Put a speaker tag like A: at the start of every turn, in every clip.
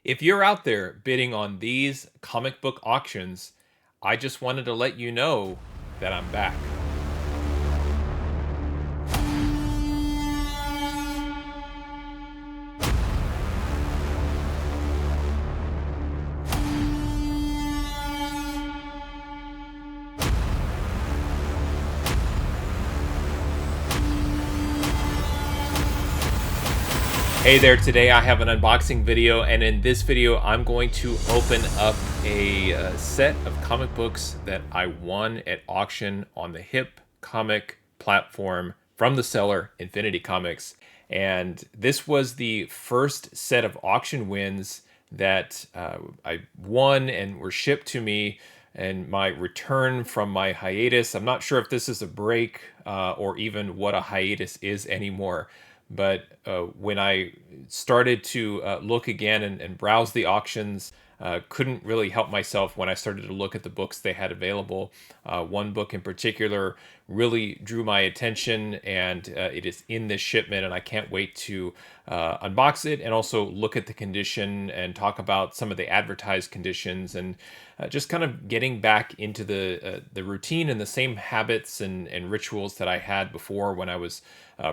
A: If you're out there bidding on these comic book auctions, I just wanted to let you know that I'm back. Hey there, today I have an unboxing video, and in this video I'm going to open up a set of comic books that I won at auction on the HipComic platform from the seller Infinity Comics. And this was the first set of auction wins that I won and were shipped to me, and my return from my hiatus. I'm not sure if this is a break or even what a hiatus is anymore. But when I started to look again and browse the auctions, couldn't really help myself when I started to look at the books they had available. One book in particular really drew my attention, and it is in this shipment, and I can't wait to unbox it and also look at the condition and talk about some of the advertised conditions, and just kind of getting back into the routine and the same habits and rituals that I had before when I was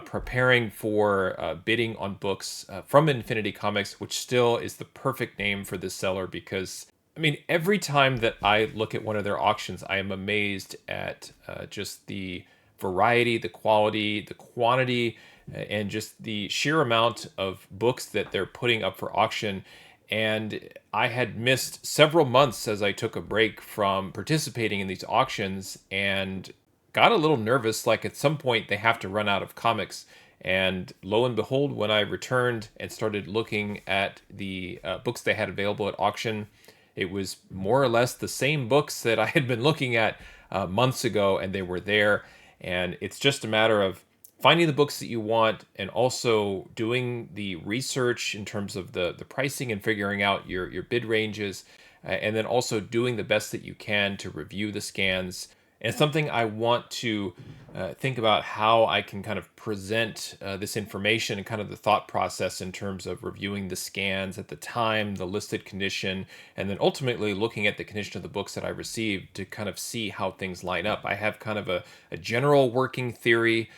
A: preparing for bidding on books from Infinity Comics, which still is the perfect name for this seller because, I mean, every time that I look at one of their auctions, I am amazed at just the variety, the quality, the quantity, and just the sheer amount of books that they're putting up for auction. And I had missed several months as I took a break from participating in these auctions and got a little nervous, like at some point they have to run out of comics. And lo and behold, when I returned and started looking at the books they had available at auction, it was more or less the same books that I had been looking at months ago, and they were there. And it's just a matter of finding the books that you want and also doing the research in terms of the pricing and figuring out your bid ranges, and then also doing the best that you can to review the scans. And it's something I want to think about how I can kind of present this information and kind of the thought process in terms of reviewing the scans at the time, the listed condition, and then ultimately looking at the condition of the books that I received to kind of see how things line up. I have kind of a general working theory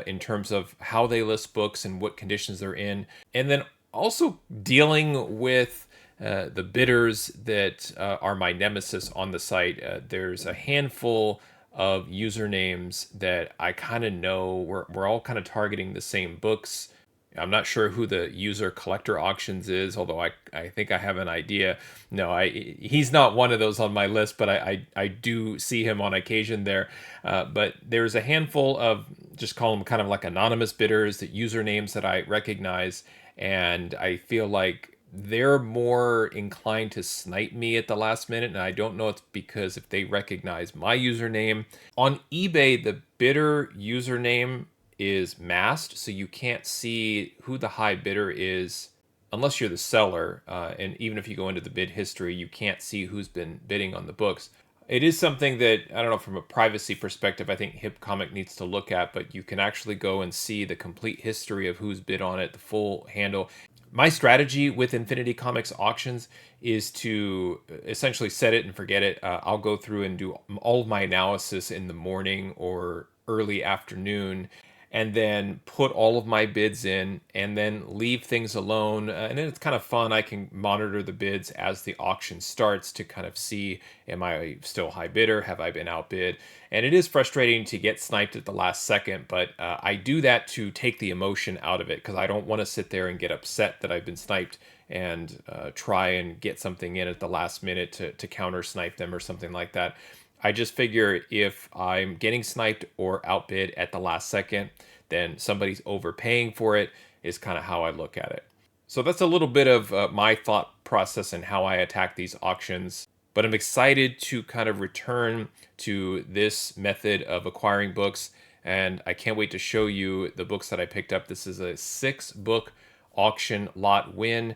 A: in terms of how they list books and what conditions they're in, and then also dealing with the bidders that are my nemesis on the site. There's a handful of usernames that I kind of know we're all kind of targeting the same books. I'm not sure who the user collector auctions is, although I think I have an idea. No, he's not one of those on my list, but I do see him on occasion there. But there's a handful of, just call them kind of like anonymous bidders, that usernames that I recognize, and I feel like they're more inclined to snipe me at the last minute. And I don't know, it's because if they recognize my username on eBay, the bidder username is masked, so you can't see who the high bidder is unless you're the seller. And even if you go into the bid history, you can't see who's been bidding on the books. It is something that, I don't know, from a privacy perspective, I think HipComic needs to look at, but you can actually go and see the complete history of who's bid on it, the full handle. My strategy with Infinity Comics auctions is to essentially set it and forget it. I'll go through and do all of my analysis in the morning or early afternoon, and then put all of my bids in and then leave things alone. And then it's kind of fun. I can monitor the bids as the auction starts to kind of see, am I still high bidder? Have I been outbid? And it is frustrating to get sniped at the last second, but I do that to take the emotion out of it, because I don't want to sit there and get upset that I've been sniped and try and get something in at the last minute to counter snipe them or something like that. I just figure if I'm getting sniped or outbid at the last second, then somebody's overpaying for it, is kind of how I look at it. So that's a little bit of my thought process and how I attack these auctions. But I'm excited to kind of return to this method of acquiring books, and I can't wait to show you the books that I picked up. This is a 6-book auction lot win.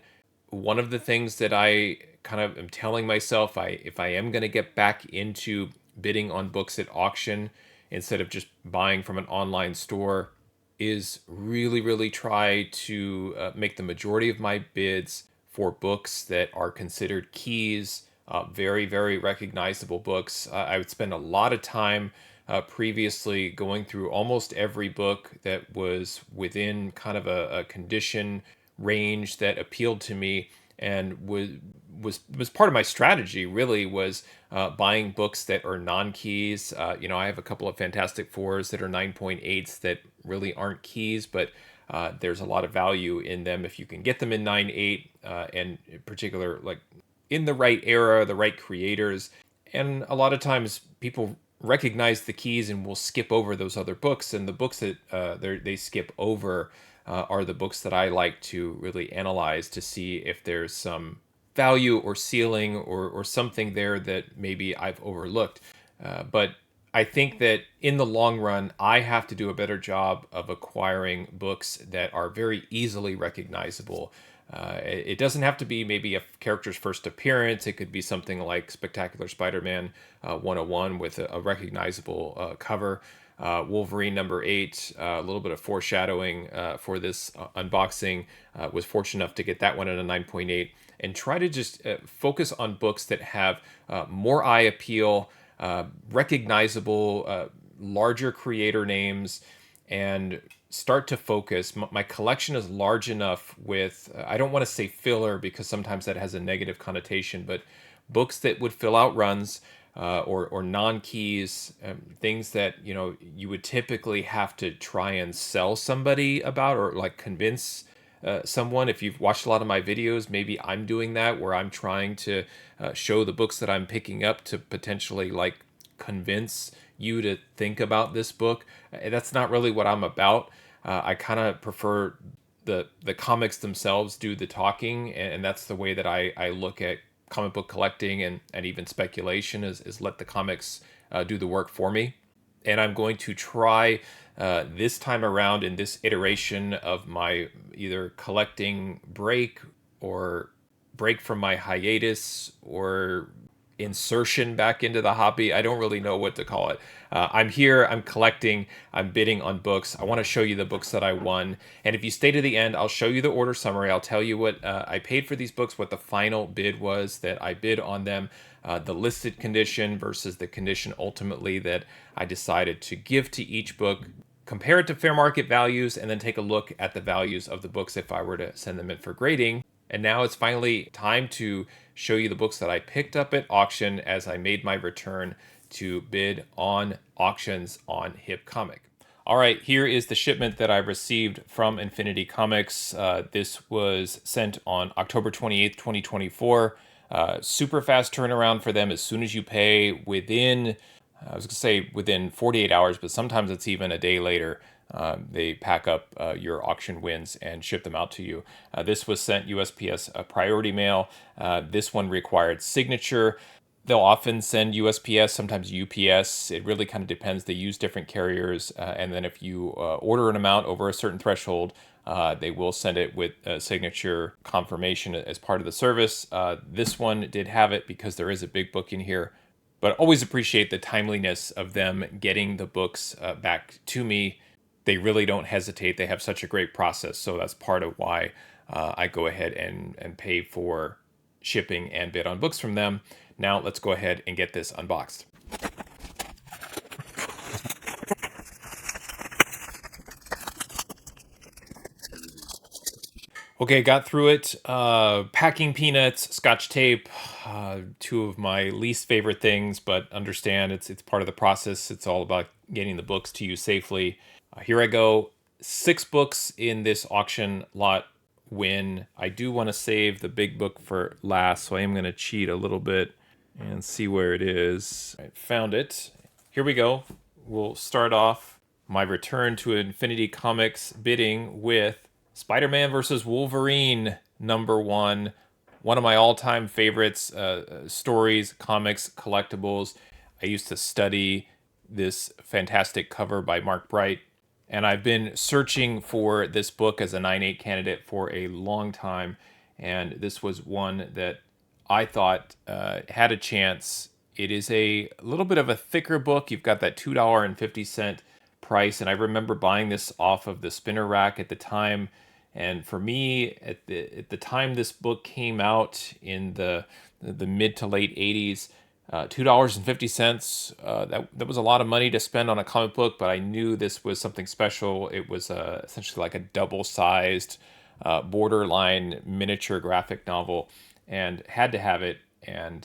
A: One of the things that I kind of am telling myself, if I am going to get back into bidding on books at auction instead of just buying from an online store, is really try to make the majority of my bids for books that are considered keys, very, very recognizable books. I would spend a lot of time previously going through almost every book that was within kind of a condition range that appealed to me, and was part of my strategy. Really was buying books that are non-keys. I have a couple of Fantastic Fours that are 9.8s that really aren't keys, but there's a lot of value in them if you can get them in 9.8, and in particular, like in the right era, the right creators. And a lot of times people recognize the keys and will skip over those other books. And the books that they skip over are the books that I like to really analyze to see if there's some value or ceiling or something there that maybe I've overlooked. But I think that in the long run, I have to do a better job of acquiring books that are very easily recognizable. It doesn't have to be maybe a character's first appearance. It could be something like Spectacular Spider-Man 101 with a recognizable cover. Wolverine number 8, a little bit of foreshadowing for this unboxing. Was fortunate enough to get that one at a 9.8, and try to just focus on books that have more eye appeal, recognizable, larger creator names, and start to focus. My collection is large enough with, I don't want to say filler because sometimes that has a negative connotation, but books that would fill out runs, or non-keys, things that you would typically have to try and sell somebody about, or like convince someone. If you've watched a lot of my videos, maybe I'm doing that, where I'm trying to show the books that I'm picking up to potentially like convince you to think about this book. That's not really what I'm about. I kind of prefer the comics themselves do the talking, and that's the way that I look at comic book collecting and even speculation, is let the comics do the work for me. And I'm going to try this time around, in this iteration of my either collecting break, or break from my hiatus, or insertion back into the hobby. I don't really know what to call it. I'm here, I'm collecting, I'm bidding on books. I want to show you the books that I won. And if you stay to the end, I'll show you the order summary. I'll tell you what I paid for these books, what the final bid was that I bid on them, the listed condition versus the condition ultimately that I decided to give to each book, compare it to fair market values, and then take a look at the values of the books if I were to send them in for grading. And now it's finally time to show you the books that I picked up at auction as I made my return to bid on auctions on HipComic. All right, here is the shipment that I received from Infinity Comics. This was sent on October 28th, 2024. Super fast turnaround for them. As soon as you pay, within, I was going to say within 48 hours, but sometimes it's even a day later. They pack up your auction wins and ship them out to you. This was sent USPS priority mail. This one required signature. They'll often send USPS, sometimes UPS. It really kind of depends. They use different carriers. And then if you order an amount over a certain threshold, they will send it with a signature confirmation as part of the service. This one did have it because there is a big book in here. But always appreciate the timeliness of them getting the books back to me. They really don't hesitate. They have such a great process. So that's part of why I go ahead and pay for shipping and bid on books from them. Now let's go ahead and get this unboxed. Okay, got through it. Packing peanuts, scotch tape, two of my least favorite things, but understand it's part of the process. It's all about getting the books to you safely. Here I go. 6 books in this auction lot win. I do want to save the big book for last, so I am going to cheat a little bit and see where it is. I found it. Here we go. We'll start off my return to Infinity Comics bidding with Spider-Man vs. Wolverine #1. One of my all-time favorites, stories, comics, collectibles. I used to study this fantastic cover by Mark Bright, and I've been searching for this book as a 9.8 candidate for a long time, and this was one that I thought had a chance. It is a little bit of a thicker book. You've got that $2.50 price, and I remember buying this off of the spinner rack at the time. And for me, at the time this book came out in the mid to late 80s, $2.50. That was a lot of money to spend on a comic book, but I knew this was something special. It was essentially like a double-sized, borderline miniature graphic novel, and had to have it. And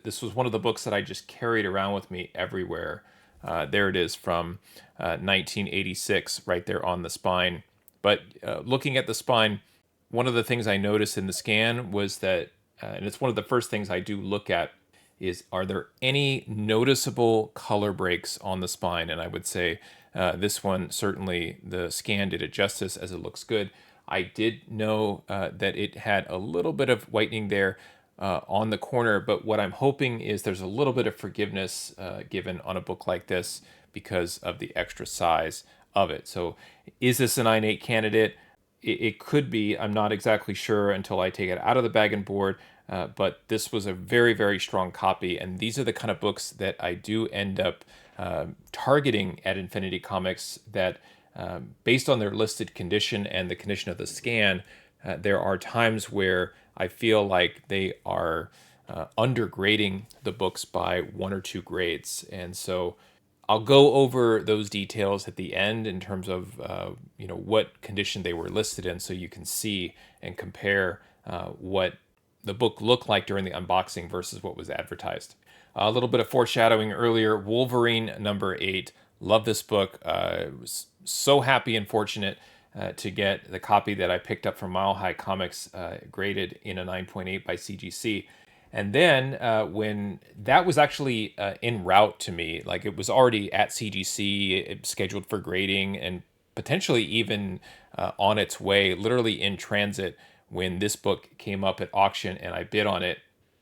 A: this was one of the books that I just carried around with me everywhere. There it is from 1986, right there on the spine. But looking at the spine, one of the things I noticed in the scan was that, and it's one of the first things I do look at, is are there any noticeable color breaks on the spine? And I would say this one, certainly the scan did it justice, as it looks good. I did know that it had a little bit of whitening there on the corner, but what I'm hoping is there's a little bit of forgiveness given on a book like this because of the extra size of it. So is this a 9.8 candidate? It could be. I'm not exactly sure until I take it out of the bag and board. But this was a very, very strong copy. And these are the kind of books that I do end up targeting at Infinity Comics that, based on their listed condition and the condition of the scan, there are times where I feel like they are undergrading the books by 1 or 2 grades. And so I'll go over those details at the end in terms of what condition they were listed in, so you can see and compare what the book looked like during the unboxing versus what was advertised. A little bit of foreshadowing earlier. Wolverine #8. Love this book. Was so happy and fortunate to get the copy that I picked up from Mile High Comics, graded in a 9.8 by CGC. And then when that was actually en route to me, like it was already at CGC, scheduled for grading, and potentially even on its way, literally in transit, when this book came up at auction and I bid on it,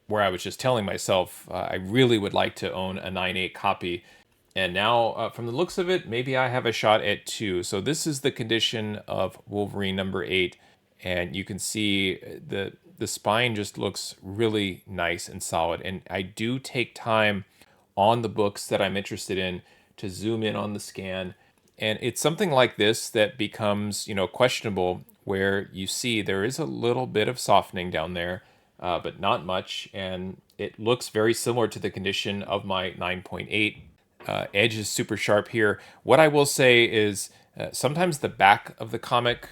A: where I was just telling myself I really would like to own a 9.8 copy. And now, from the looks of it, maybe I have a shot at 2. So this is the condition of Wolverine #8. And you can see the spine just looks really nice and solid. And I do take time on the books that I'm interested in to zoom in on the scan. And it's something like this that becomes, questionable, where you see there is a little bit of softening down there, but not much. And it looks very similar to the condition of my 9.8. Edge is super sharp here. What I will say is sometimes the back of the comic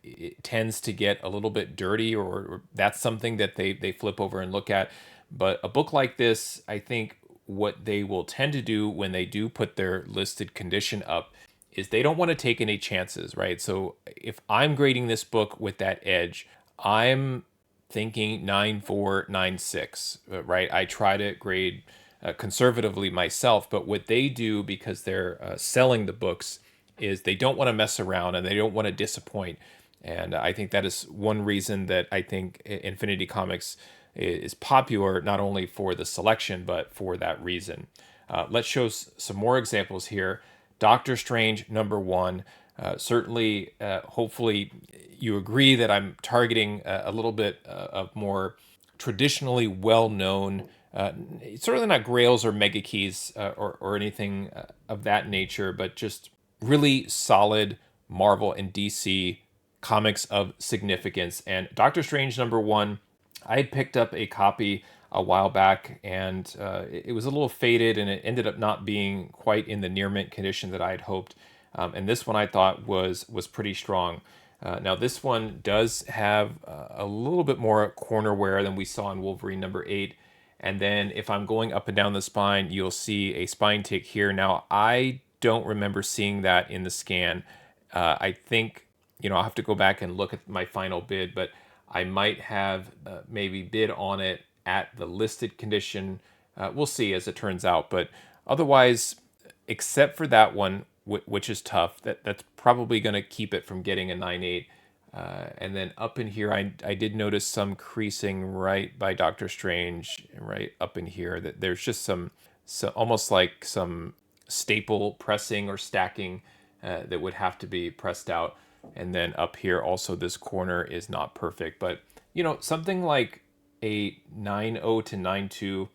A: it tends to get a little bit dirty, or that's something that they flip over and look at. But a book like this, I think what they will tend to do when they do put their listed condition up is they don't want to take any chances, right? So if I'm grading this book with that edge, I'm thinking 9.4, 9.6, right? I try to grade conservatively myself, but what they do, because they're selling the books, is they don't want to mess around and they don't want to disappoint. And I think that is one reason that I think Infinity Comics is popular, not only for the selection, but for that reason. Let's show some more examples here. Doctor Strange #1. Certainly, hopefully, you agree that I'm targeting a little bit of more traditionally well-known, certainly not Grails or Mega Keys or anything of that nature, but just really solid Marvel and DC comics of significance. And Doctor Strange #1, I had picked up a copy a while back, and it was a little faded, and it ended up not being quite in the near mint condition that I had hoped. And this one I thought was pretty strong. Now this one does have a little bit more corner wear than we saw in Wolverine #8. And then if I'm going up and down the spine, you'll see a spine tick here. Now I don't remember seeing that in the scan. I think, I'll have to go back and look at my final bid, but I might have maybe bid on it at the listed condition. We'll see as it turns out. But otherwise, except for that one, which is tough, that's probably going to keep it from getting a 9.8. And then up in here, I did notice some creasing right by Doctor Strange, right up in here. That there's just some almost like some staple pressing or stacking that would have to be pressed out. And then up here also, this corner is not perfect, but something like a 9.0 to 9.2,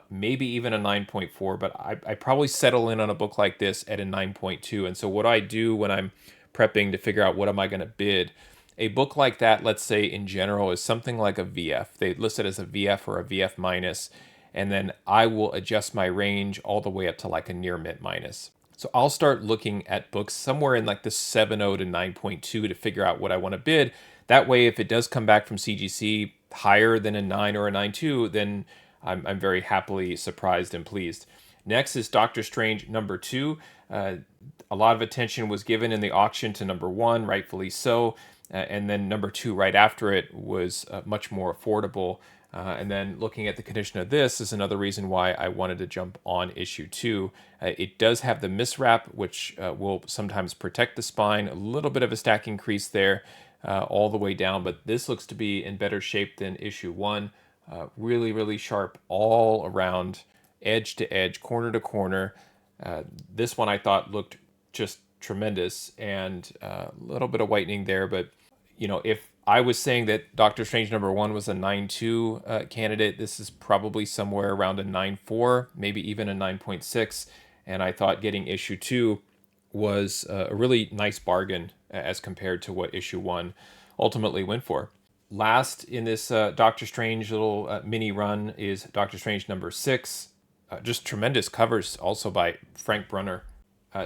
A: maybe even a 9.4, but I probably settle in on a book like this at a 9.2. And so what I do when I'm prepping to figure out what am I going to bid, A book like that, let's say in general, is something like a VF. They list it as a VF or a VF minus, and then I will adjust my range all the way up to like a near mint minus. So I'll start looking at books somewhere in like the 7.0 to 9.2 to figure out what I want to bid. That way, if it does come back from CGC higher than a 9 or a 9.2, then I'm very happily surprised and pleased. Next is Doctor Strange #2. A lot of attention was given in the auction to #1, rightfully so. And then #2 right after it was much more affordable. And then looking at the condition of this is another reason why I wanted to jump on issue 2. It does have the miswrap, which will sometimes protect the spine. A little bit of a stack increase there all the way down, but this looks to be in better shape than issue 1. Really, really sharp all around, edge to edge, corner to corner. This one I thought looked just tremendous, and a little bit of whitening there, but if I was saying that Doctor Strange #1 was a 9.2 candidate, this is probably somewhere around a 9.4, maybe even a 9.6, and I thought getting issue 2 was a really nice bargain as compared to what issue 1 ultimately went for. Last in this Doctor Strange little mini run is Doctor Strange #6. Just tremendous covers also by Frank Brunner.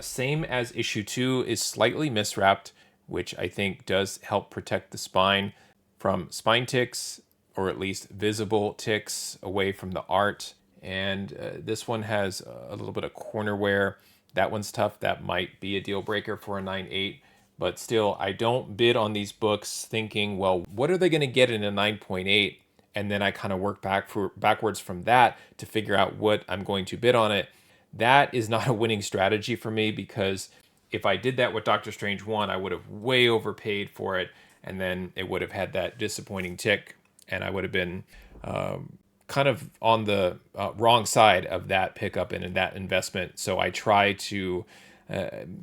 A: Same as issue 2, is slightly miswrapped, which I think does help protect the spine from spine ticks, or at least visible ticks away from the art. And this one has a little bit of corner wear. That one's tough. That might be a deal breaker for a 9.8. But still, I don't bid on these books thinking, well, what are they going to get in a 9.8? And then I kind of work backwards from that to figure out what I'm going to bid on it. That is not a winning strategy for me, because if I did that with Doctor Strange 1, I would have way overpaid for it, and then it would have had that disappointing tick, and I would have been kind of on the wrong side of that pickup and in that investment. So I try to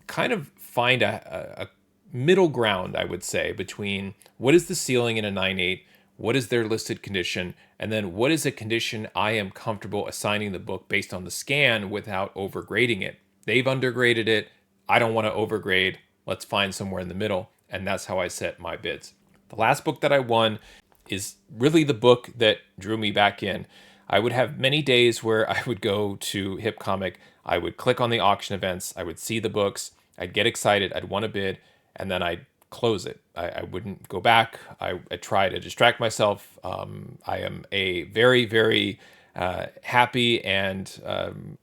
A: kind of find a middle ground, I would say, between what is the ceiling in a 9.8, what is their listed condition, and then what is a condition I am comfortable assigning the book based on the scan without overgrading it. They've undergraded it. I don't want to overgrade. Let's find somewhere in the middle. And that's how I set my bids. The last book that I won is really the book that drew me back in. I would have many days where I would go to HipComic. I would click on the auction events. I would see the books. I'd get excited. I'd want to bid. And then I'd close it. I wouldn't go back. I try to distract myself. I am a very, very happy and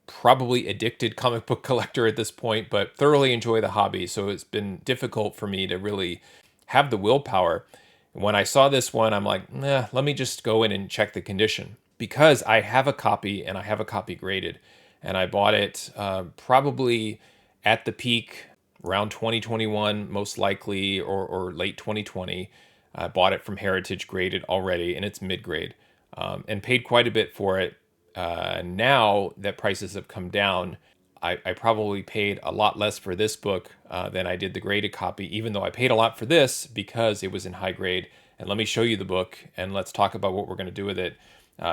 A: probably addicted comic book collector at this point, but thoroughly enjoy the hobby. So it's been difficult for me to really have the willpower. When I saw this one, I'm like, nah, let me just go in and check the condition, because I have a copy and I have a copy graded, and I bought it probably at the peak around 2021, most likely, or late 2020. I bought it from Heritage graded already, and it's mid-grade, and paid quite a bit for it. Now that prices have come down, I probably paid a lot less for this book than I did the graded copy, even though I paid a lot for this because it was in high grade. And let me show you the book, and let's talk about what we're going to do with it.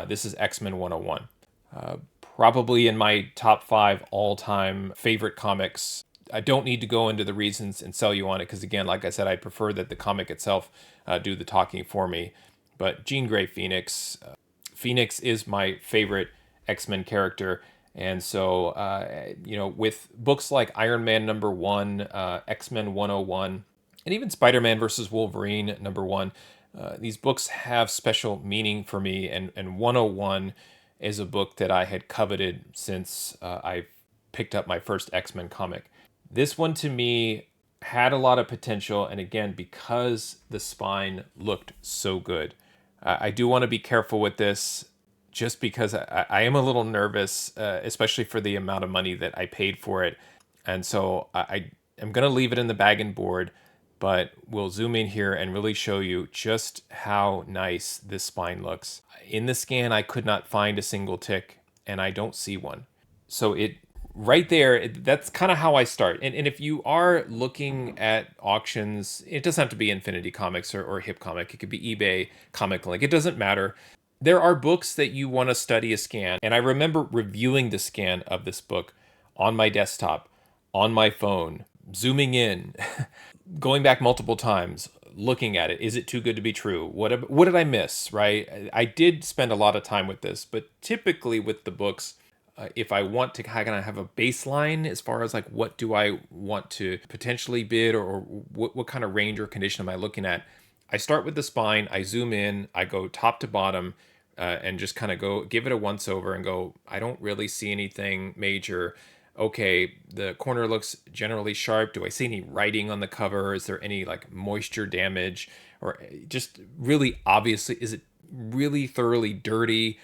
A: This is X-Men 101. Probably in my top 5 all-time favorite comics. I don't need to go into the reasons and sell you on it, because again, like I said, I prefer that the comic itself do the talking for me. But Jean Grey Phoenix. Phoenix is my favorite X-Men character. And so, with books like Iron Man #1, X-Men 101, and even Spider-Man versus Wolverine #1, these books have special meaning for me. And 101 is a book that I had coveted since I picked up my first X-Men comic. This one to me had a lot of potential, and again, because the spine looked so good. I do want to be careful with this, just because I am a little nervous, especially for the amount of money that I paid for it. And so I am going to leave it in the bag and board, but we'll zoom in here and really show you just how nice this spine looks. In the scan, I could not find a single tick, and I don't see one. So right there, that's kind of how I start. And if you are looking at auctions, it doesn't have to be Infinity Comics or HipComic. It could be eBay, Comic Link. It doesn't matter. There are books that you want to study a scan. And I remember reviewing the scan of this book on my desktop, on my phone, zooming in, going back multiple times, looking at it. Is it too good to be true? What did I miss, right? I did spend a lot of time with this, but typically with the books, if I want to kind of have a baseline as far as like what do I want to potentially bid, or what kind of range or condition am I looking at, I start with the spine, I zoom in, I go top to bottom, and just kind of go give it a once over and go, I don't really see anything major. Okay, the corner looks generally sharp. Do I see any writing on the cover? Is there any like moisture damage? Or just really obviously, is it really thoroughly dirty?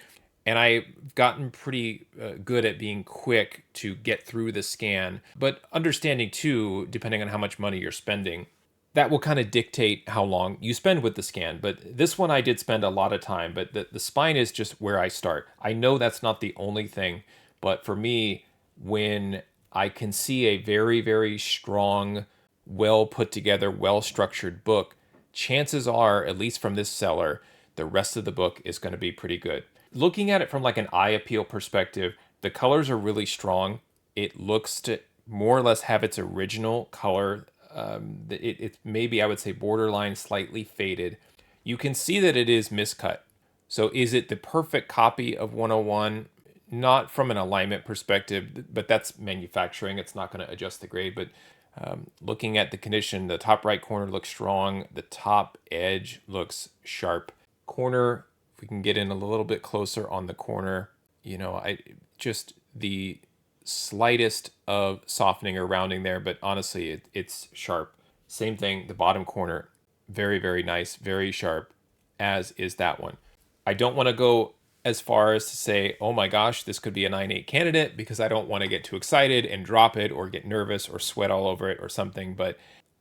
A: And I've gotten pretty good at being quick to get through the scan, but understanding too, depending on how much money you're spending, that will kind of dictate how long you spend with the scan. But this one I did spend a lot of time, but the spine is just where I start. I know that's not the only thing, but for me, when I can see a very, very strong, well put together, well structured book, chances are, at least from this seller, the rest of the book is going to be pretty good. Looking at it from like an eye appeal perspective, the colors are really strong. It looks to more or less have its original color. It's maybe, I would say, borderline slightly faded. You can see that it is miscut. So is it the perfect copy of 101? Not from an alignment perspective, but that's manufacturing. It's not going to adjust the grade. But looking at the condition, the top right corner looks strong. The top edge looks sharp. Corner, if we can get in a little bit closer on the corner, I just the slightest of softening or rounding there, but honestly, it's sharp. Same thing, the bottom corner, very, very nice, very sharp, as is that one. I don't want to go as far as to say, oh my gosh, this could be a 9.8 candidate, because I don't want to get too excited and drop it or get nervous or sweat all over it or something. But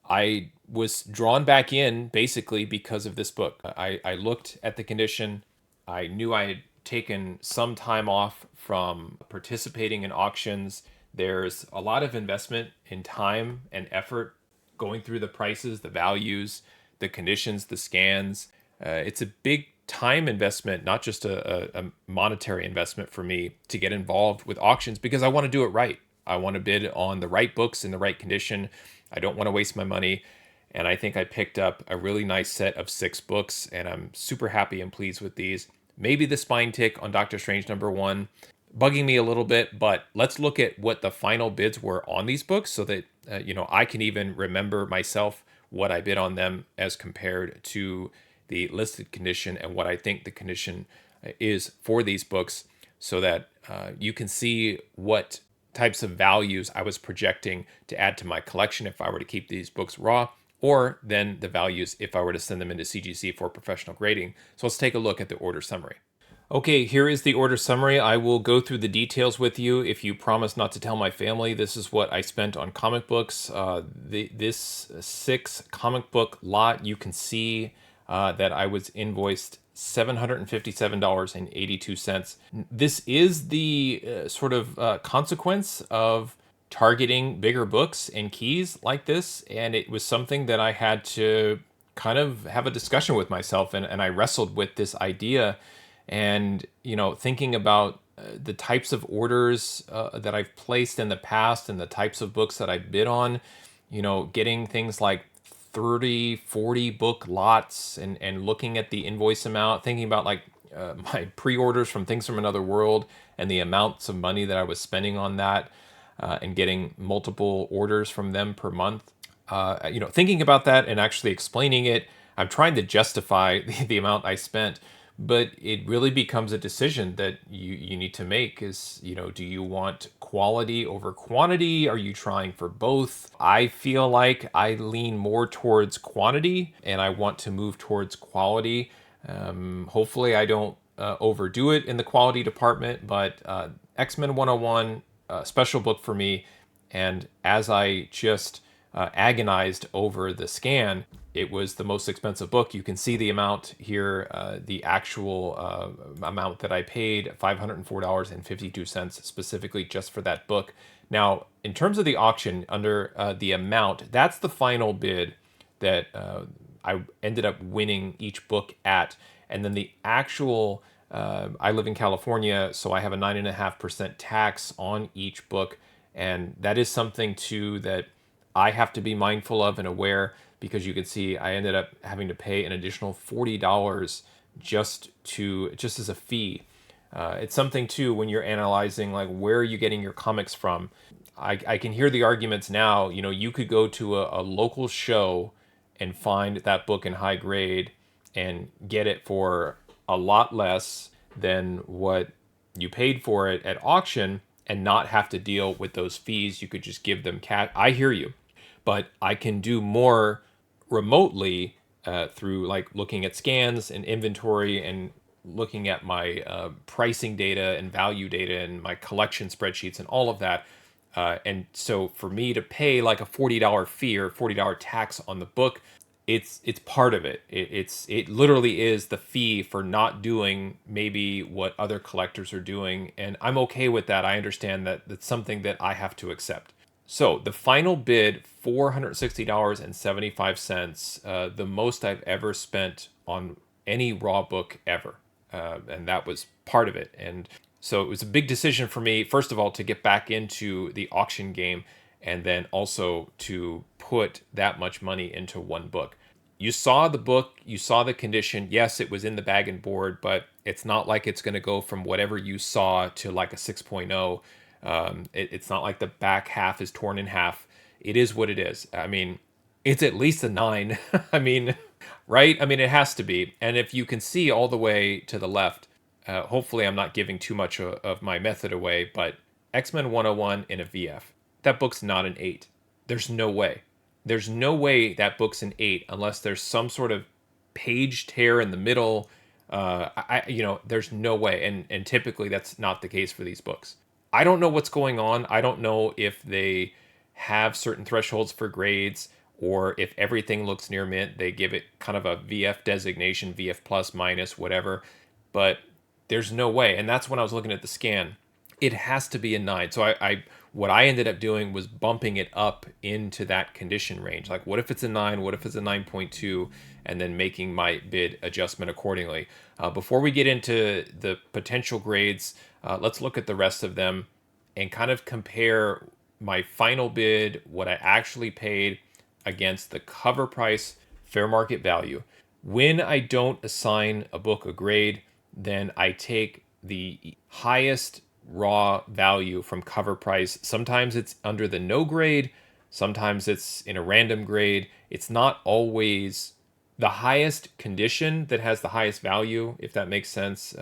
A: I was drawn back in basically because of this book. I looked at the condition. I knew I had taken some time off from participating in auctions. There's a lot of investment in time and effort going through the prices, the values, the conditions, the scans. It's a big time investment, not just a monetary investment for me to get involved with auctions, because I want to do it right. I want to bid on the right books in the right condition. I don't want to waste my money. And I think I picked up a really nice set of 6 books, and I'm super happy and pleased with these. Maybe the spine tick on Doctor Strange #1 bugging me a little bit, but let's look at what the final bids were on these books so that I can even remember myself what I bid on them as compared to the listed condition and what I think the condition is for these books, so that you can see what types of values I was projecting to add to my collection if I were to keep these books raw, or then the values if I were to send them into CGC for professional grading. So let's take a look at the order summary. Okay, here is the order summary. I will go through the details with you. If you promise not to tell my family, this is what I spent on comic books. This 6 comic book lot, you can see that I was invoiced $757.82. This is the sort of consequence of targeting bigger books and keys like this, and it was something that I had to kind of have a discussion with myself, and I wrestled with this idea, and thinking about the types of orders that I've placed in the past and the types of books that I bid on, getting things like 30, 40 book lots, and looking at the invoice amount, thinking about like my pre-orders from Things from Another World and the amounts of money that I was spending on that, and getting multiple orders from them per month. Thinking about that and actually explaining it, I'm trying to justify the amount I spent, but it really becomes a decision that you need to make is, do you want quality over quantity? Are you trying for both? I feel like I lean more towards quantity and I want to move towards quality. Hopefully I don't overdo it in the quality department, but X-Men 101, special book for me. And as I just agonized over the scan, it was the most expensive book. You can see the amount here, the actual amount that I paid, $504.52 specifically just for that book. Now, in terms of the auction, under the amount, that's the final bid that I ended up winning each book at. And then the actual, I live in California, so I have a 9.5% tax on each book. And that is something too that I have to be mindful of and aware, because you can see I ended up having to pay an additional $40 just as a fee. It's something too when you're analyzing like where are you getting your comics from. I can hear the arguments now. You know, you could go to a local show and find that book in high grade and get it for a lot less than what you paid for it at auction and not have to deal with those fees. You could just give them cash. I hear you, but I can do more remotely through like looking at scans and inventory and looking at my pricing data and value data and my collection spreadsheets and all of that. And so for me to pay like a $40 fee or $40 tax on the book, it's part of it. It literally is the fee for not doing maybe what other collectors are doing, and I'm okay with that. I understand that that's something that I have to accept. So the final bid, $460.75, the most I've ever spent on any raw book ever, and that was part of it. And so it was a big decision for me, first of all, to get back into the auction game, and then also to put that much money into one book. You saw the book, you saw the condition. Yes, it was in the bag and board, but it's not like it's going to go from whatever you saw to like a 6.0. It's not like the back half is torn in half. It is what it is. I mean, it's at least a 9. I mean, right? I mean, it has to be. And if you can see all the way to the left, hopefully I'm not giving too much of my method away, but X-Men 101 in a VF. That book's not an 8. There's no way. There's no way that book's an 8 unless there's some sort of page tear in the middle. There's no way. And typically that's not the case for these books. I don't know what's going on. I don't know if they have certain thresholds for grades, or if everything looks near mint, they give it kind of a VF designation, VF plus, minus, whatever. But there's no way. And that's when I was looking at the scan. It has to be a 9. So what I ended up doing was bumping it up into that condition range. Like, what if it's a 9? What if it's a 9.2? And then making my bid adjustment accordingly. Before we get into the potential grades, let's look at the rest of them and kind of compare my final bid, what I actually paid, against the cover price, fair market value. When I don't assign a book a grade, then I take the highest raw value from cover price. Sometimes it's under the no grade, sometimes it's in a random grade. It's not always the highest condition that has the highest value, if that makes sense.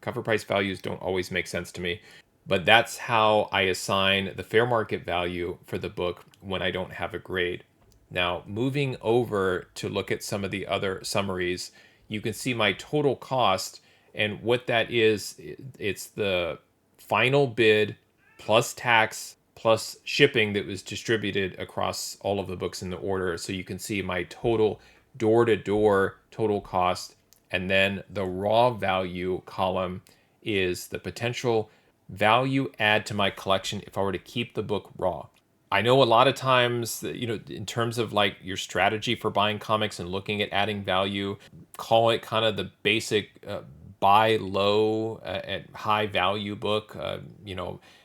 A: Cover price values don't always make sense to me, but that's how I assign the fair market value for the book when I don't have a grade. Now, moving over to look at some of the other summaries, you can see my total cost, and what that is, it's the final bid plus tax plus shipping that was distributed across all of the books in the order. So you can see my total door-to-door total cost, and then the raw value column is the potential value add to my collection if I were to keep the book raw. I know a lot of times, in terms of like your strategy for buying comics and looking at adding value, call it kind of the basic buy low at high value book,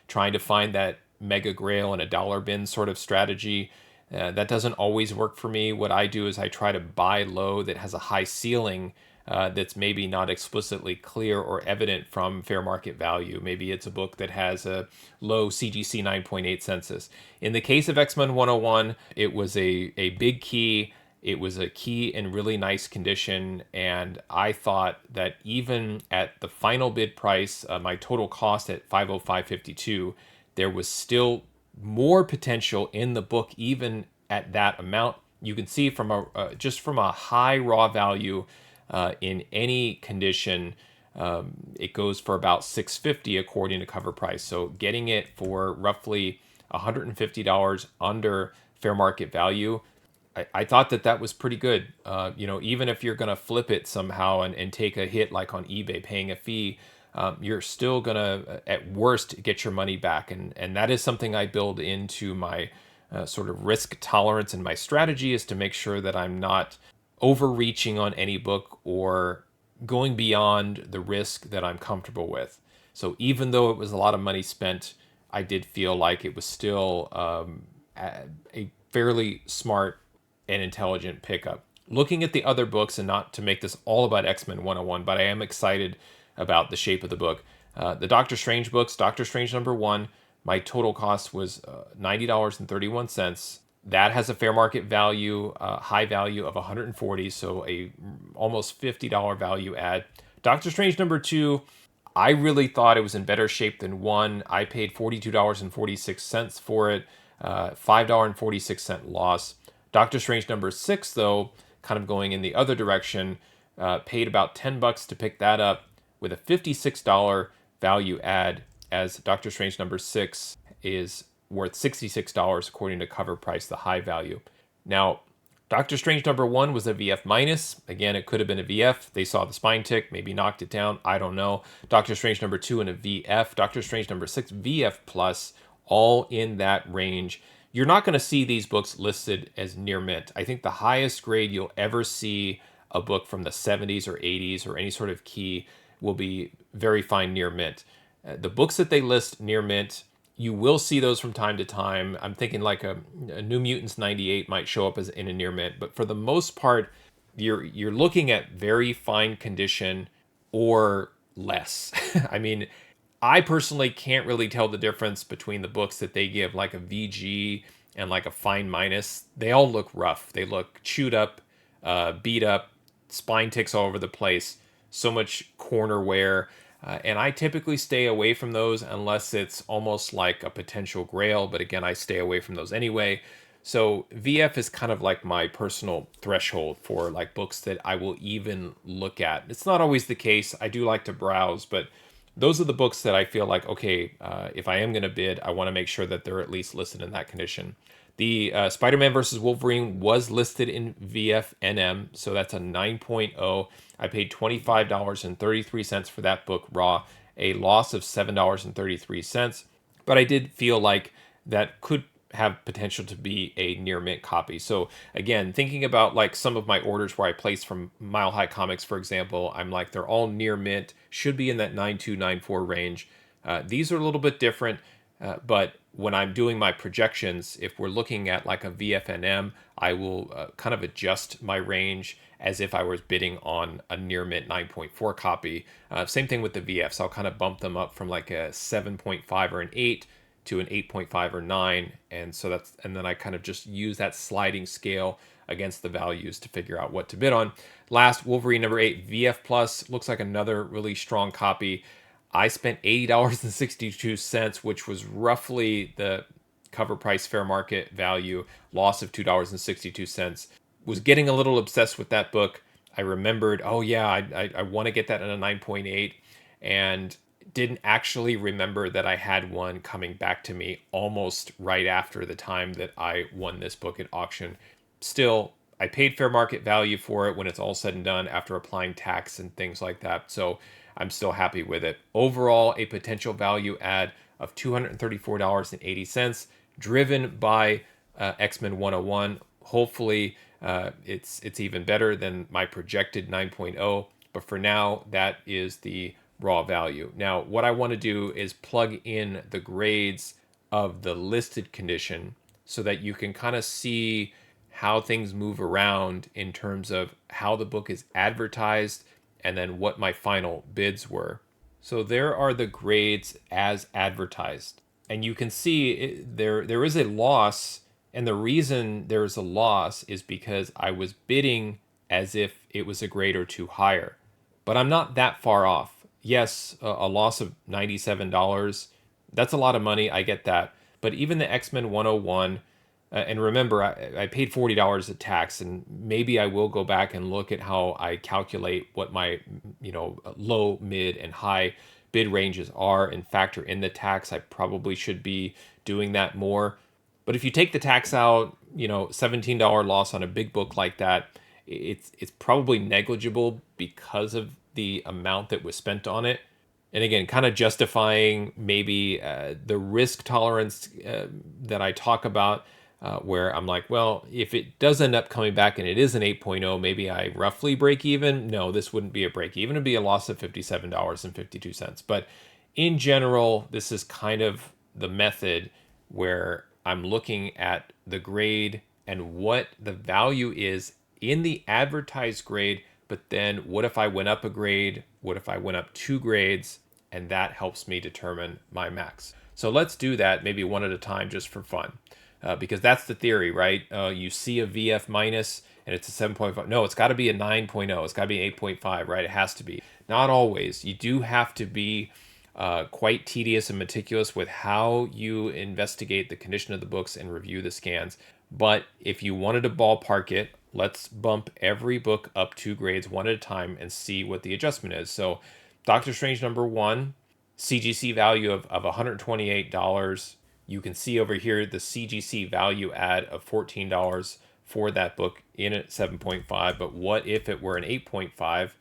A: trying to find that mega grail in a dollar bin sort of strategy. That doesn't always work for me. What I do is I try to buy low that has a high ceiling that's maybe not explicitly clear or evident from fair market value. Maybe it's a book that has a low CGC 9.8 census. In the case of X-Men 101, it was a big key. It was a key in really nice condition, and I thought that even at the final bid price, my total cost at $505.52, there was still more potential in the book even at that amount. You can see from a high raw value in any condition, it goes for about $650 according to cover price. So getting it for roughly $150 under fair market value, I thought that was pretty good. Even if you're going to flip it somehow and take a hit like on eBay paying a fee, you're still going to, at worst, get your money back. And that is something I build into my sort of risk tolerance, and my strategy is to make sure that I'm not overreaching on any book or going beyond the risk that I'm comfortable with. So even though it was a lot of money spent, I did feel like it was still a fairly smart and intelligent pickup. Looking at the other books, and not to make this all about X-Men 101, but I am excited about the shape of the book. The Doctor Strange books, Doctor Strange #1, my total cost was $90.31. That has a fair market value, high value of 140, so a almost $50 value add. Doctor Strange #2, I really thought it was in better shape than 1. I paid $42.46 for it, $5.46 loss. Doctor Strange #6, though, kind of going in the other direction, paid about $10 to pick that up with a $56 value add, as Doctor Strange #6 is worth $66 according to cover price, the high value. Now, Doctor Strange #1 was a VF minus. Again, it could have been a VF. They saw the spine tick, maybe knocked it down. I don't know. Doctor Strange #2 in a VF. Doctor Strange #6 VF plus, all in that range. You're not going to see these books listed as near mint. I think the highest grade you'll ever see a book from the 70s or 80s or any sort of key will be very fine near mint. The books that they list near mint, you will see those from time to time. I'm thinking like a New Mutants 98 might show up as in a near mint, but for the most part, you're looking at very fine condition or less. I mean, I personally can't really tell the difference between the books that they give like a VG and like a fine minus. They all look rough. They look chewed up, beat up, spine ticks all over the place, so much corner wear. And I typically stay away from those unless it's almost like a potential grail. But again, I stay away from those anyway. So VF is kind of like my personal threshold for like books that I will even look at. It's not always the case. I do like to browse, but those are the books that I feel like, okay, if I am going to bid, I want to make sure that they're at least listed in that condition. The Spider-Man versus Wolverine was listed in VFNM, so that's a 9.0. I paid $25.33 for that book raw, a loss of $7.33. But I did feel like that could have potential to be a near mint copy. So again, thinking about like some of my orders where I placed from Mile High Comics, for example, I'm like, they're all near mint, should be in that 9.2, 9.4 range. These are a little bit different. But when I'm doing my projections, if we're looking at like a VFNM, I will kind of adjust my range as if I was bidding on a near mint 9.4 copy. Same thing with the VFs. I'll kind of bump them up from like a 7.5 or an 8 to an 8.5 or 9. And then I kind of just use that sliding scale against the values to figure out what to bid on. Last, Wolverine #8 VF Plus looks like another really strong copy. I spent $80.62, which was roughly the cover price fair market value, loss of $2.62. Was getting a little obsessed with that book. I remembered, oh yeah, I want to get that in a 9.8, and didn't actually remember that I had one coming back to me almost right after the time that I won this book at auction. Still, I paid fair market value for it when it's all said and done after applying tax and things like that. So I'm still happy with it. Overall, a potential value add of $234.80, driven by X-Men 101. Hopefully, it's even better than my projected 9.0. But for now, that is the raw value. Now, what I want to do is plug in the grades of the listed condition so that you can kind of see how things move around in terms of how the book is advertised and then what my final bids were. So there are the grades as advertised. And you can see there is a loss, and the reason there is a loss is because I was bidding as if it was a grade or two higher. But I'm not that far off. Yes, a loss of $97, that's a lot of money, I get that. But even the X-Men 101, and remember, I paid $40 of tax, and maybe I will go back and look at how I calculate what my, low, mid, and high bid ranges are and factor in the tax. I probably should be doing that more. But if you take the tax out, $17 loss on a big book like that, it's probably negligible because of the amount that was spent on it. And again, kind of justifying maybe the risk tolerance that I talk about, where I'm like, well, if it does end up coming back and it is an 8.0, maybe I roughly break even. No, this wouldn't be a break even. It'd be a loss of $57.52. But in general, this is kind of the method where I'm looking at the grade and what the value is in the advertised grade, but then what if I went up a grade? What if I went up 2 grades? And that helps me determine my max. So let's do that maybe one at a time just for fun. Because that's the theory, right? You see a VF minus and it's a 7.5. No, it's got to be a 9.0. It's got to be an 8.5, right? It has to be. Not always. You do have to be quite tedious and meticulous with how you investigate the condition of the books and review the scans. But if you wanted to ballpark it, let's bump every book up 2 grades one at a time and see what the adjustment is. So Doctor Strange #1, CGC value of $128. You can see over here the CGC value add of $14 for that book in at 7.5. But what if it were an 8.5?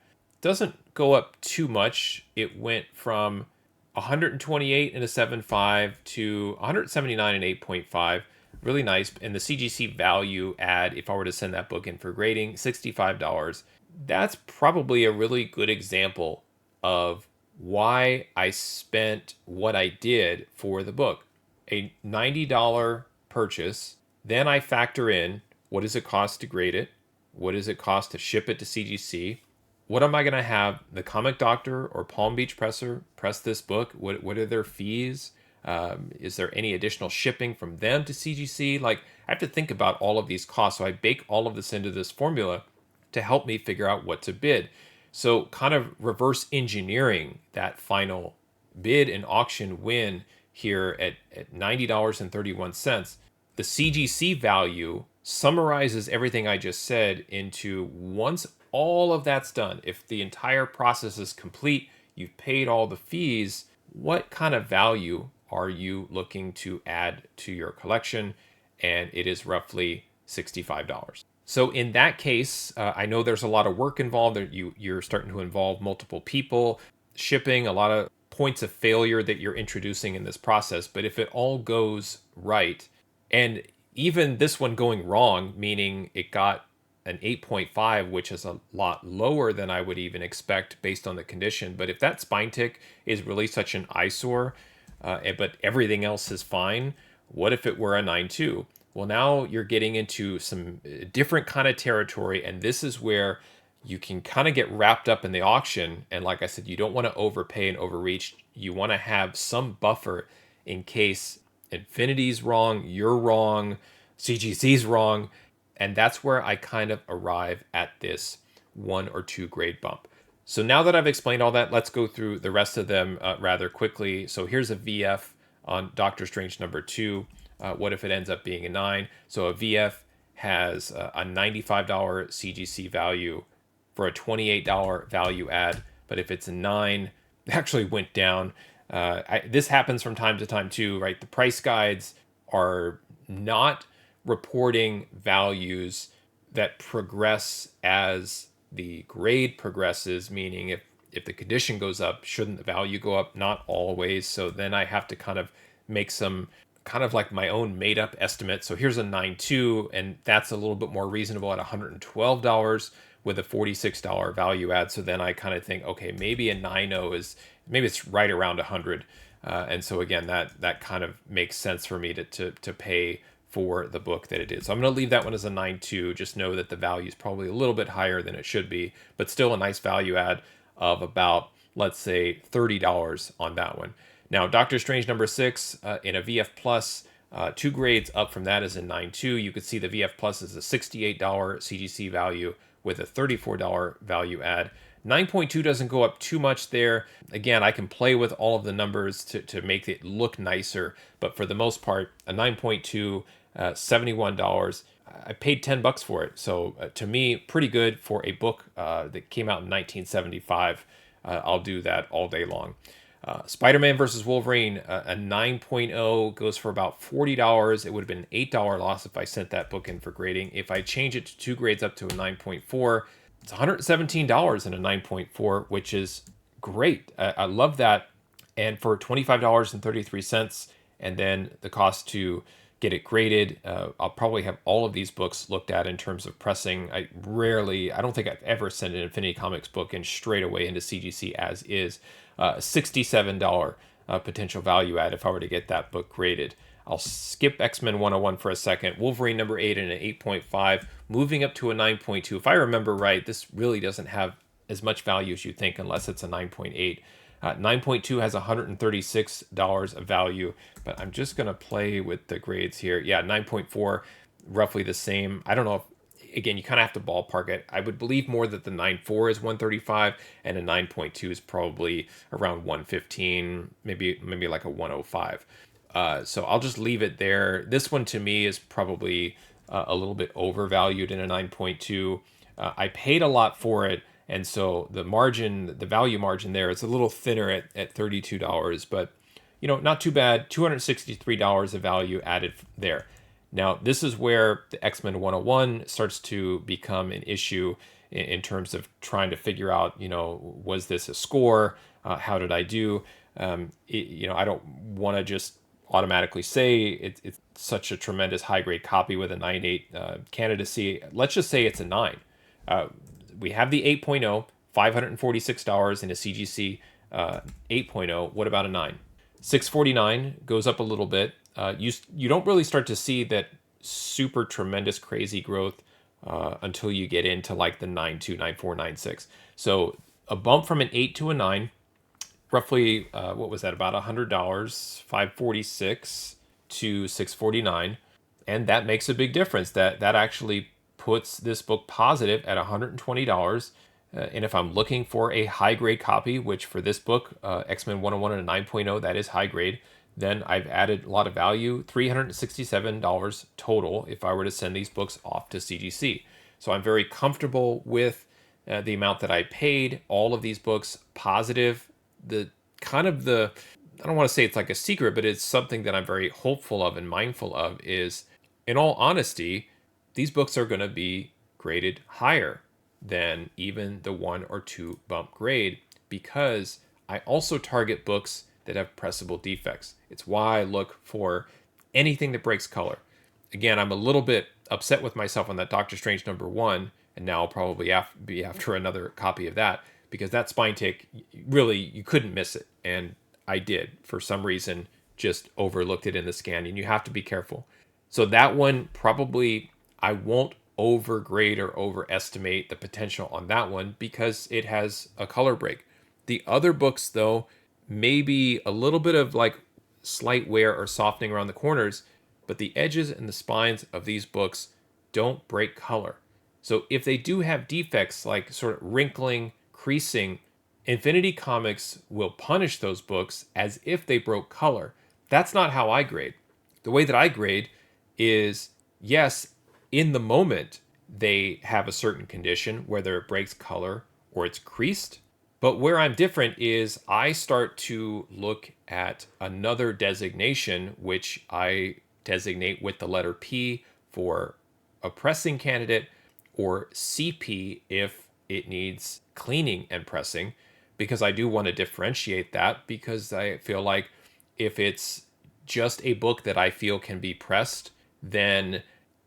A: Doesn't go up too much. It went from 128 and a 7.5 to 179 and 8.5. Really nice. And the CGC value add, if I were to send that book in for grading, $65. That's probably a really good example of why I spent what I did for the book. A $90 purchase, then I factor in what does it cost to grade it, what does it cost to ship it to CGC, what am I going to have the Comic Doctor or Palm Beach presser press this book, what are their fees, is there any additional shipping from them to CGC? Like, I have to think about all of these costs, so I bake all of this into this formula to help me figure out what to bid. So kind of reverse engineering that final bid and auction win here at $90.31. The CGC value summarizes everything I just said into, once all of that's done, if the entire process is complete, you've paid all the fees, what kind of value are you looking to add to your collection? And it is roughly $65. So in that case, I know there's a lot of work involved. You're starting to involve multiple people, shipping, a lot of points of failure that you're introducing in this process. But if it all goes right, and even this one going wrong, meaning it got an 8.5, which is a lot lower than I would even expect based on the condition. But if that spine tick is really such an eyesore, but everything else is fine, what if it were a 9.2? Well, now you're getting into some different kind of territory, and this is where you can kind of get wrapped up in the auction. And like I said, you don't want to overpay and overreach. You want to have some buffer in case Infinity's wrong, you're wrong, CGC's wrong. And that's where I kind of arrive at this 1 or 2 grade bump. So now that I've explained all that, let's go through the rest of them rather quickly. So here's a VF on Doctor Strange #2. What if it ends up being a 9? So a VF has a $95 CGC value for a $28 value add. But if it's a 9, it actually went down. This happens from time to time too, right? The price guides are not reporting values that progress as the grade progresses, meaning if the condition goes up, shouldn't the value go up? Not always. So then I have to kind of make some kind of like my own made up estimate. So here's a 9.2, and that's a little bit more reasonable at $112 with a $46 value add. So then I kind of think, okay, maybe a 9.0 maybe it's right around 100. And so again, that kind of makes sense for me to pay for the book that it is. So I'm going to leave that one as a 9.2. Just know that the value is probably a little bit higher than it should be, but still a nice value add of about, let's say, $30 on that one. Now, Doctor Strange #6 in a VF Plus, 2 grades up from that is a 9.2. You could see the VF Plus is a $68 CGC value with a $34 value add. 9.2 doesn't go up too much there. Again, I can play with all of the numbers to make it look nicer, but for the most part, a 9.2, $71. I paid $10 for it. So to me, pretty good for a book that came out in 1975. I'll do that all day long. Spider-Man vs. Wolverine, a 9.0 goes for about $40. It would have been an $8 loss if I sent that book in for grading. If I change it to 2 grades up to a 9.4, it's $117 in a 9.4, which is great. I love that. And for $25.33, and then the cost to get it graded, I'll probably have all of these books looked at in terms of pressing. I don't think I've ever sent an Infinity Comics book in straight away into CGC as is. $67 potential value add if I were to get that book graded. I'll skip X-Men 101 for a second. Wolverine number 8 and an 8.5, moving up to a 9.2. If I remember right, this really doesn't have as much value as you think unless it's a 9.8. 9.2 has $136 of value, but I'm just going to play with the grades here. Yeah, 9.4, roughly the same. I don't know if, again, you kind of have to ballpark it. I would believe more that the 9.4 is 135 and a 9.2 is probably around 115, maybe like a 105. So I'll just leave it there. This one to me is probably a little bit overvalued in a 9.2. I paid a lot for it, and so the margin, the value margin there is a little thinner at $32, but not too bad. $263 of value added there. Now, this is where the X-Men 101 starts to become an issue in terms of trying to figure out, was this a score? How did I do? I don't want to just automatically say it's such a tremendous high-grade copy with a 9.8 candidacy. Let's just say it's a 9. We have the 8.0, $546 in a CGC 8.0. What about a 9? 649 goes up a little bit. You don't really start to see that super tremendous crazy growth until you get into like the 9.2, 9.4, 9.6. So a bump from an 8 to a 9, roughly, what was that, about $100, 546 to 649, and that makes a big difference. That actually puts this book positive at $120. And if I'm looking for a high grade copy, which for this book, X-Men 101 and a 9.0, that is high grade, then I've added a lot of value, $367 total if I were to send these books off to CGC. So I'm very comfortable with the amount that I paid. All of these books positive. I don't want to say it's like a secret, but it's something that I'm very hopeful of and mindful of is, in all honesty, these books are going to be graded higher than even the 1 or 2 bump grade, because I also target books that have pressable defects. It's why I look for anything that breaks color. Again, I'm a little bit upset with myself on that Doctor Strange number 1, and now I'll probably be after another copy of that, because that spine tick, really, you couldn't miss it. And I did, for some reason, just overlooked it in the scan, and you have to be careful. So that one, probably, I won't overgrade or overestimate the potential on that one because it has a color break. The other books, though, maybe a little bit of like slight wear or softening around the corners, but the edges and the spines of these books don't break color. So if they do have defects like sort of wrinkling, creasing, Infinity Comics will punish those books as if they broke color. That's not how I grade. The way that I grade is, yes, in the moment, they have a certain condition, whether it breaks color or it's creased. But where I'm different is I start to look at another designation, which I designate with the letter P for a pressing candidate, or CP if it needs cleaning and pressing, because I do want to differentiate that, because I feel like if it's just a book that I feel can be pressed, then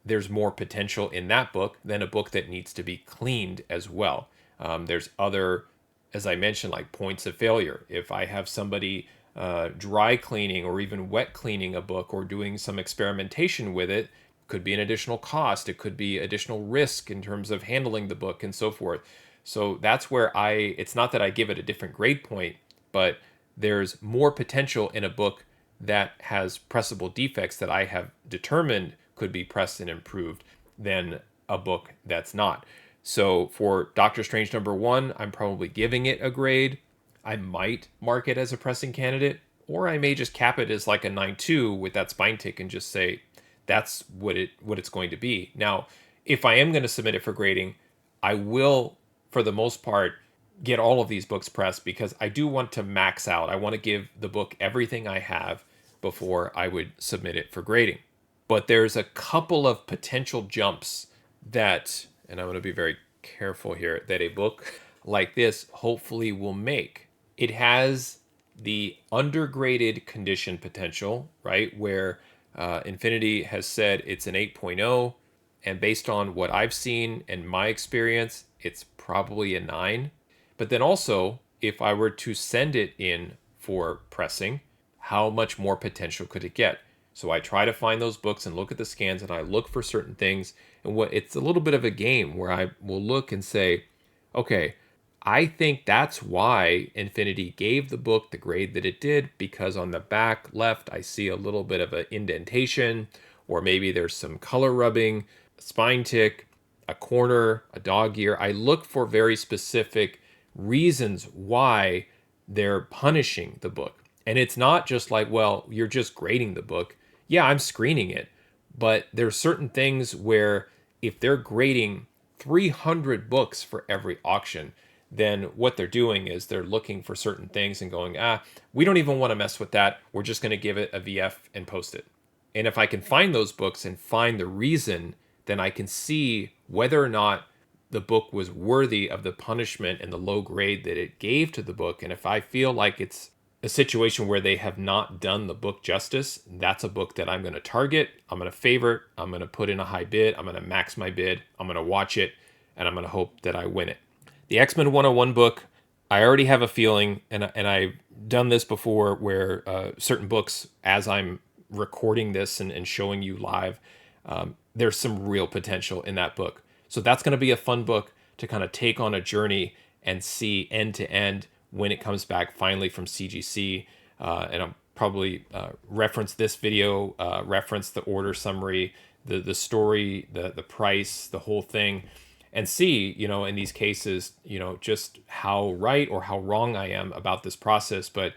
A: there's more potential in that book than a book that needs to be cleaned as well. There's other, as I mentioned, like points of failure. If I have somebody dry cleaning or even wet cleaning a book or doing some experimentation with it, could be an additional cost. It could be additional risk in terms of handling the book and so forth. So that's where it's not that I give it a different grade point, but there's more potential in a book that has pressable defects that I have determined could be pressed and improved than a book that's not. So for Doctor Strange number 1, I'm probably giving it a grade. I might mark it as a pressing candidate, or I may just cap it as like a 9.2 with that spine tick and just say that's what it's going to be. Now, if I am going to submit it for grading, I will, for the most part, get all of these books pressed, because I do want to max out. I want to give the book everything I have before I would submit it for grading. But there's a couple of potential jumps that, and I'm going to be very careful here, that a book like this hopefully will make. It has the undergraded condition potential, right? Where Infinity has said it's an 8.0, and based on what I've seen and my experience, it's probably a 9. But then also, if I were to send it in for pressing, how much more potential could it get? So I try to find those books and look at the scans, and I look for certain things. And what it's a little bit of a game where I will look and say, okay, I think that's why Infinity gave the book the grade that it did, because on the back left, I see a little bit of an indentation, or maybe there's some color rubbing, a spine tick, a corner, a dog ear. I look for very specific reasons why they're punishing the book. And it's not just like, well, you're just grading the book. Yeah, I'm screening it. But there's certain things where if they're grading 300 books for every auction, then what they're doing is they're looking for certain things and going, we don't even want to mess with that. We're just going to give it a VF and post it. And if I can find those books and find the reason, then I can see whether or not the book was worthy of the punishment and the low grade that it gave to the book. And if I feel like it's a situation where they have not done the book justice, that's a book that I'm going to target. I'm going to favorite. I'm going to put in a high bid. I'm going to max my bid. I'm going to watch it, and I'm going to hope that I win it. The X-Men 101 book, I already have a feeling, and I've done this before where certain books, as I'm recording this and showing you live, there's some real potential in that book. So that's going to be a fun book to kind of take on a journey and see end to end when it comes back finally from CGC. And I'll probably reference this video, reference the order summary, the story, the price, the whole thing, and see, in these cases, just how right or how wrong I am about this process. But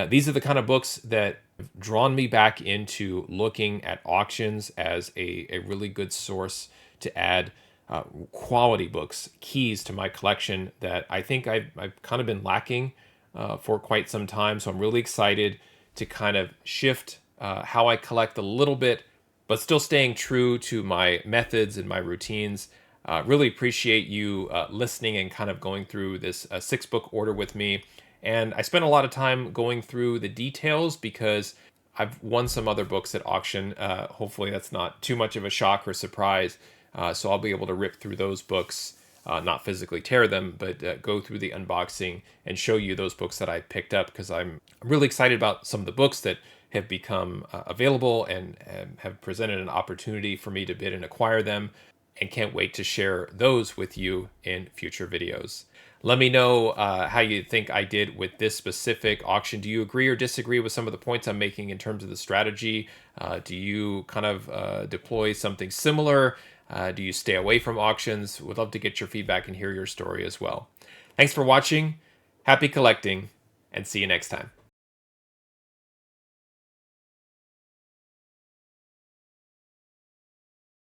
A: these are the kind of books that have drawn me back into looking at auctions as a really good source to add quality books, keys to my collection that I think I've kind of been lacking for quite some time. So I'm really excited to kind of shift how I collect a little bit, but still staying true to my methods and my routines. Really appreciate you listening and kind of going through this 6-book order with me. And I spent a lot of time going through the details because I've won some other books at auction. Hopefully that's not too much of a shock or surprise. So I'll be able to rip through those books, not physically tear them, but go through the unboxing and show you those books that I picked up, because I'm really excited about some of the books that have become available and have presented an opportunity for me to bid and acquire them, and can't wait to share those with you in future videos. Let me know how you think I did with this specific auction. Do you agree or disagree with some of the points I'm making in terms of the strategy? Do you kind of deploy something similar? Do you stay away from auctions? Would love to get your feedback and hear your story as well. Thanks for watching. Happy collecting, and see you next time.